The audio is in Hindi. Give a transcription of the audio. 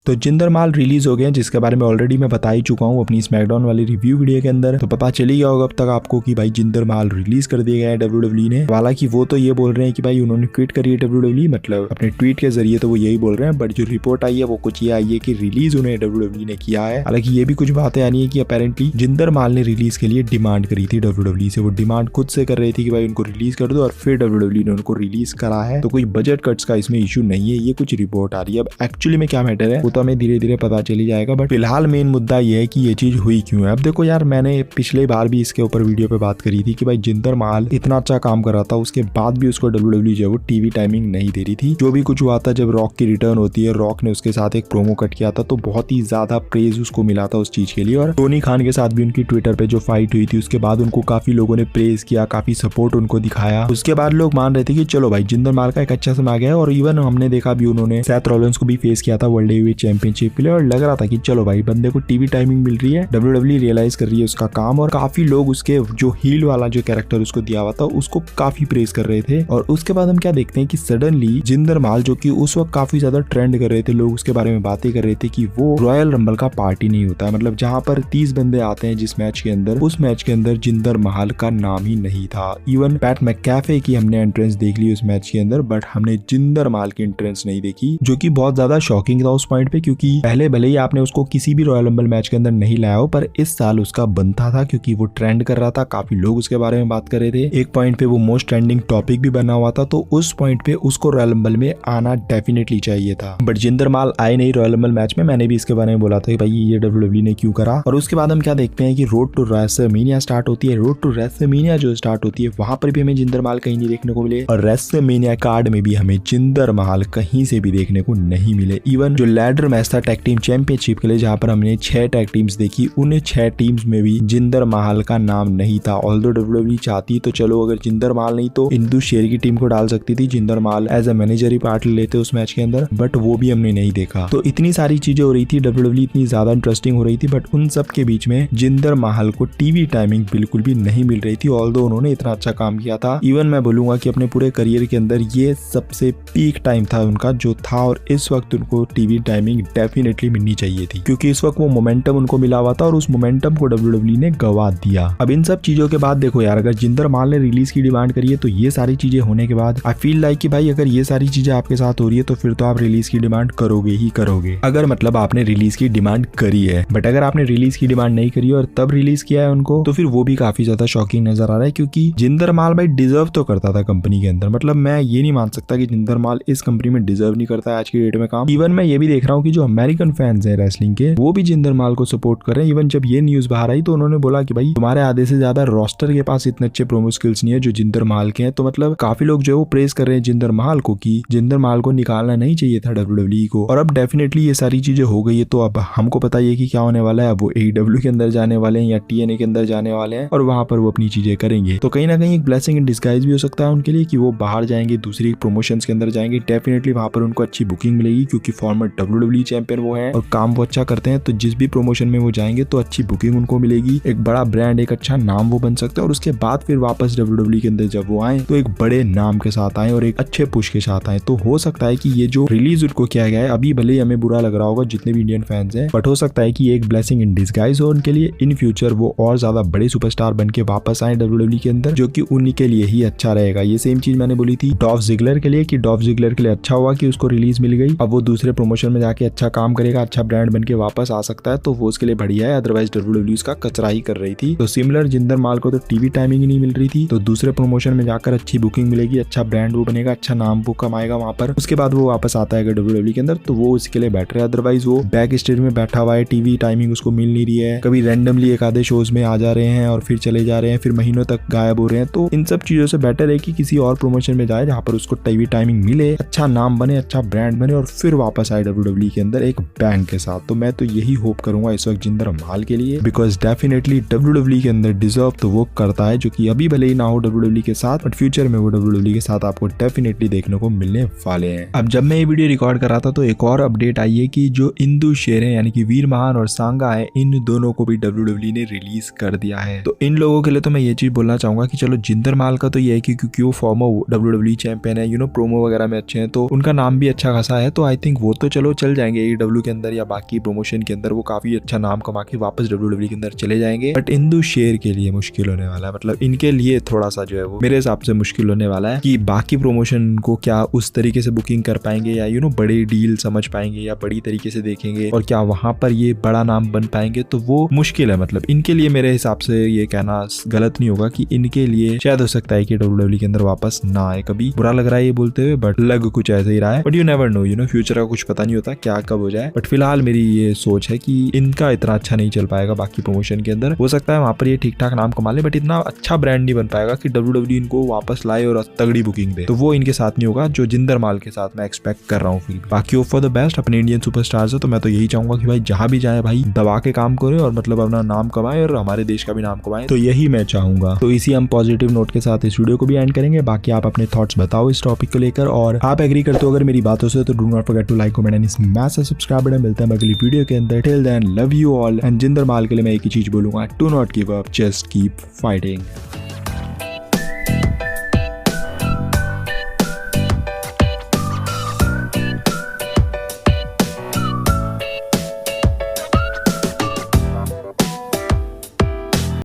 तो जिंदर महल रिलीज हो गए, जिसके बारे में ऑलरेडी मैं बता ही चुका हूँ अपनी स्मैकडाउन वाली रिव्यू वीडियो के अंदर। तो पता चल ही गया होगा अब तक आपको कि भाई जिंदर महल रिलीज कर दिया गया है डब्ल्यूडब्ल्यूई ने। हालांकि वो तो ये बोल रहे हैं कि भाई उन्होंने क्विट करी है डब्ल्यूडब्ल्यूई, मतलब अपने ट्वीट के जरिए तो वो यही बोल रहे हैं, बट जो रिपोर्ट आई है वो कुछ ये आई है कि रिलीज उन्हें डब्ल्यूडब्ल्यूई ने किया है। हालांकि ये भी कुछ बातें आनी है कि अपेरेंटली जिंदर महल ने रिलीज के लिए डिमांड करी थी डब्ल्यूडब्ल्यूई से। वो डिमांड खुद से कर रही थी कि भाई उनको रिलीज कर दो, और फिर डब्ल्यूडब्ल्यूई ने उनको रिलीज करा है। तो कोई बजट कट्स का इसमें इशू नहीं है, ये कुछ रिपोर्ट आ रही है। अब एक्चुअली में क्या मैटर है वो तो हमें धीरे धीरे पता चल ही जाएगा, बट फिलहाल मेन मुद्दा ये है कि ये चीज हुई क्यों है। अब देखो यार, मैंने पिछले बार भी इसके ऊपर वीडियो पे बात करी थी कि भाई जिंदर महल इतना अच्छा काम कर रहा था, उसके बाद भी उसको डब्ल्यूडब्ल्यूई जो है वो टीवी टाइमिंग नहीं दे रही थी। जो भी कुछ हुआ था, जब रॉक की रिटर्न होती है, रॉक ने उसके साथ एक प्रोमो कट किया था, तो बहुत ही ज्यादा प्रेज उसको मिला था उस चीज के लिए। और टोनी खान के साथ भी उनकी ट्विटर पे जो फाइट हुई थी, उसके बाद उनको काफी लोगों ने प्रेज किया, काफी सपोर्ट उनको दिखाया। उसके बाद लोग मान रहे थे कि चलो भाई जिंदर महल का एक अच्छा समय आ गया है। और इवन हमने देखा भी उन्होंने सेथ रॉलिंस को भी फेस किया था वर्ल्ड हेवीवेट चैंपियनशिप के लिए, और लग रहा था कि चलो भाई बंदे को टीवी टाइमिंग मिल रही है, डब्ल्यूडब्ल्यूई रियलाइज कर रही है उसका काम। और काफी लोग उसके जो हील वाला जो कैरेक्टर उसको दिया हुआ था उसको काफी प्रेज कर रहे थे। और उसके बाद हम क्या देखते हैं कि सडनली जिंदर महल, जो कि उस वक्त काफी ज्यादा ट्रेंड कर रहे थे, लोग उसके बारे में बातें कर रहे थे कि वो रॉयल रंबल का पार्टी नहीं होता है, मतलब जहां पर 30 बंदे आते हैं जिस मैच के अंदर, उस मैच के अंदर जिंदर महल का नाम ही नहीं था। इवन पैट मैकैफे की हमने एंट्रेंस देख ली उस मैच के अंदर, बट हमने जिंदर महल की एंट्रेंस नहीं देखी, जो कि बहुत ज्यादा शॉकिंग था उस पॉइंट पे। क्योंकि पहले भले ही आपने उसको किसी भी रॉयल रंबल मैच के अंदर नहीं लाया हो, पर इस साल उसका बनता था क्योंकि वो ट्रेंड कर रहा था, काफी लोग उसके बारे में बात कर रहे थे। एक पॉइंट पे वो मोस्ट ट्रेंडिंग टॉपिक भी बना हुआ था, तो उस पॉइंट पे उसको रॉयल रंबल में आना डेफिनेटली चाहिए था। बट जिंदर महल आए नहीं रॉयल रंबल मैच में। मैंने भी इसके बारे में बोला था कि भाई ये डब्ल्यूडब्ल्यूई ने क्यों करा। और उसके बाद हम क्या देखते हैं कि रोड टू रेसलमेनिया स्टार्ट होती है। रोड टू रेसलमेनिया जो स्टार्ट होती है, वहां पर भी हमें जिंदर महल कहीं नहीं देखने को मिले, और रेसलमेनिया कार्ड में भी हमें जिंदर महल कहीं से भी देखने को नहीं मिले। इवन जो लैडर मैच था टैग टीम चैंपियनशिप के लिए, जहां पर हमने 6 टैग टीम्स देखी, उन 6 टीम्स में भी जिंदर महल का नाम नहीं था। ऑल्दो डब्ल्यूडब्ल्यूई चाहती तो चलो अगर जिंदर महल नहीं तो इंदु शेर की टीम को डाल सकती थी, Jinder Mahal as a manager ही पार्ट लेते उस मैच के अंदर, बट वो भी हमने नहीं देखा। तो इतनी सारी चीजें हो रही थी, डब्ल्यूडब्ल्यूई इतनी ज्यादा इंटरेस्टिंग हो रही थी, बट उन सब के बीच में जिंदर महल को टीवी टाइमिंग बिल्कुल भी नहीं मिल रही थी। ऑल्दो उन्होंने इतना अच्छा काम किया था, इवन मैं बोलूंगा कि अपने पूरे करियर के अंदर ये सबसे पीक टाइम था उनका जो था, और इस वक्त उनको टीवी टाइमिंग डेफिनेटली मिलनी चाहिए थी, क्योंकि इस वक्त वो मोमेंटम उनको मिला हुआ था, और उस मोमेंटम को डब्ल्यूडब्ल्यूई ने गवा दिया। अब इन सब चीजों के बाद देखो यार, अगर जिंदर महल ने रिलीज की डिमांड करी है, तो ये सारी चीजें होने के बाद आई फील लाइक कि भाई अगर ये सारी चीजें आपके साथ हो रही है, तो फिर तो आप रिलीज की डिमांड करोगे ही करोगे, अगर मतलब आपने रिलीज की डिमांड करी है। बट अगर आपने रिलीज की डिमांड नहीं करी और तब रिलीज किया है उनको, तो फिर वो भी काफी ज्यादा शॉकिंग नजर आ रहा है। क्योंकि जिंदर महल भाई डिजर्व तो करता था कंपनी के अंदर, मतलब मैं ये नहीं मान सकता कि जिंदर महल इस कंपनी में डिजर्व नहीं करता है आज की डेट में काम। इवन मैं ये भी देख रहा हूँ कि जो अमेरिकन फैंस है रेसलिंग के, वो भी जिंदर महल को सपोर्ट कर रहे हैं। इवन जब ये न्यूज बाहर आई तो उन्होंने बोला कि भाई तुम्हारे आधे से ज्यादा रोस्टर के पास इतने अच्छे प्रोमो स्किल्स नहीं है जो जिंदर महल के हैं। तो मतलब काफी लोग जो है वो प्रेज कर रहे हैं जिंदर महल को कि जिंदर महल को निकालना नहीं चाहिए था डब्ल्यूडब्ल्यूई को। और अब डेफिनेटली ये सारी चीजें हो गई है, तो अब हमको पता ही है कि क्या होने वाला है। अब वो AEW के अंदर जाने वाले हैं या TNA के अंदर जाने वाले हैं, और वहां पर वो अपनी चीजें करेंगे। तो कहीं ना कहीं एक ब्लेसिंग इन डिस्गाइज भी हो सकता है उनके लिए कि वो बाहर जाएंगे, दूसरी प्रमोशंस के अंदर जाएंगे, डेफिनेटली वहां पर उनको अच्छी बुकिंग मिलेगी, क्योंकि फॉर्मर डब्ल्यूडब्ल्यूई चैंपियन वो है और काम वो अच्छा करते हैं। तो जिस भी प्रमोशन में वो जाएंगे तो अच्छी बुकिंग उनको मिलेगी, एक बड़ा ब्रांड, एक अच्छा नाम वो बन सकते हैं। और उसके बाद फिर वापस डब्ल्यूडब्ल्यूई के अंदर जब वो आए तो एक बड़े नाम के साथ आए और एक अच्छे पुश के साथ आए। तो हो सकता है कि ये जो रिलीज उनको किया गया है, अभी भले ही हमें बुरा लग रहा होगा जितने भी इंडियन फैंस हैं, बट हो सकता है कि एक ब्लेसिंग इन डिस्गाइज हो उनके लिए। इन फ्यूचर वो और ज्यादा बड़े सुपरस्टार बन के वापस आए डब्ल्यूडब्ल्यूई के अंदर, जो कि उन्हीं के लिए ही अच्छा रहेगा। ये सेम चीज मैंने बोली थी डॉल्फ जिगलर के लिए कि डॉल्फ जिगलर के लिए अच्छा हुआ कि उसको रिलीज मिल गई। अब वो दूसरे प्रमोशन में जाके अच्छा काम करेगा, अच्छा ब्रांड बन के वापस आ सकता है, तो वो उसके लिए बढ़िया है। अदरवाइज डब्ल्यूडब्ल्यूई उसका कचरा ही कर रही थी। तो सिमिलर जिंदर महल को तो टीवी टाइमिंग ही नहीं मिल रही थी, तो दूसरे प्रमोशन में जाकर अच्छी बुकिंग मिलेगी, अच्छा ब्रांड वो बनेगा, अच्छा नाम वो कमाएगा वहां पर। उसके बाद वो वापस आता है डब्ल्यूडब्ल्यूई के अंदर, तो वो उसके लिए बेटर है। अदरवाइज वो बैक स्टेज में बैठा हुआ है, टीवी टाइमिंग उसको मिल नहीं रही है, कभी रैंडमली एक आधे शोज में आ जा रहे हैं और फिर चले जा रहे हैं, फिर महीनों तक गायब हो रहे हैं। तो इन सब चीजों से बेटर है कि किसी और प्रमोशन में जाए जहां पर उसको टीवी टाइमिंग मिले, अच्छा नाम बने, अच्छा ब्रांड बने, और फिर वापस आए डब्ल्यूडब्ल्यूई के अंदर एक बैंग के साथ। तो मैं तो यही होप करूंगा इस वक्त जिंदर महल के लिए, बिकॉज डेफिनेटली डब्ल्यूडब्ल्यूई के अंदर डिजर्व तो वो करता है, जो कि अभी भले ही ना हो डब्ल्यूडब्ल्यूई के साथ, बट फ्यूचर में वो डब्ल्यूडब्ल्यूई के साथ आपको डेफिनेटली देखने को मिलने वाले हैं। अब जब मैं ये वीडियो रिकॉर्ड कर रहा था तो एक और अपडेट आई है कि जो इंदु शेर है यानी कि वीर महान और सांगा है, इन दोनों को भी डब्ल्यूडब्ल्यूई ने रिलीज कर दिया है। तो इन लोगों के लिए तो मैं ये चीज बोलना चाहूंगा कि चलो जिंदर महल का तो ये है कि क्योंकि वो फॉर्मर डब्ल्यूडब्ल्यूई चैंपियन है, प्रोमो वगैरह में अच्छे हैं, तो उनका नाम भी अच्छा खासा है, तो आई थिंक वो तो चलो चल जाएंगे AEW के अंदर या बाकी प्रमोशन के अंदर, वो काफी अच्छा नाम कमा के वापस WWE के अंदर चले जाएंगे। बट इंदु शेर के लिए मुश्किल होने वाला है, मतलब इनके लिए थोड़ा सा जो है वो मेरे हिसाब से मुश्किल होने वाला है कि बाकी प्रमोशन को क्या उस तरीके से बुकिंग कर पाएंगे या बड़ी डील समझ पाएंगे या बड़ी तरीके से देखेंगे और क्या वहां पर ये बड़ा नाम बन पाएंगे, तो वो मुश्किल है। मतलब इनके लिए मेरे हिसाब से ये कहना गलत नहीं होगा कि इनके लिए शायद हो सकता है कि WWE के अंदर वापस ना आए कभी। बुरा लग रहा है ये बोलते हुए, बट लग कुछ ऐसे ही रहा है। But you never know, future का कुछ पता नहीं होता क्या कब हो जाए। बट फिलहाल मेरी ये सोच है कि इनका इतना अच्छा नहीं चल पाएगा बाकी प्रमोशन के अंदर। हो सकता है वहां पर ये ठीक ठाक नाम कमा ले, बट इतना अच्छा ब्रांड नहीं बन पाएगा कि WWE इनको वापस लाए और तगड़ी बुकिंग दे। तो वो इनके साथ नहीं होगा जो जिंदर माल के साथ मैं एक्सपेक्ट कर रहा हूँ। फिर बाकी फॉर द बेस्ट अपने इंडियन सुपरस्टार्स है, तो मैं तो यही चाहूंगा कि भाई जहां भी जाए भाई दबा के काम करे और मतलब अपना नाम कमाए और हमारे देश का भी नाम कमाए, तो यही मैं चाहूंगा। तो इसी हम पॉजिटिव नोट के साथ इस वीडियो को भी एंड करेंगे। बाकी आप अपने थॉट्स बताओ इस टॉपिक को लेकर, और आप एग्री करते हो अगर मेरी बातों से, तो do not forget to like, comment and smash the subscribe button. मिलते हैं अगली वीडियो के अंदर। Till then love you all, and Jinder Mahal के लिए मैं एक ही चीज बोलूंगा, do not give up, just keep fighting.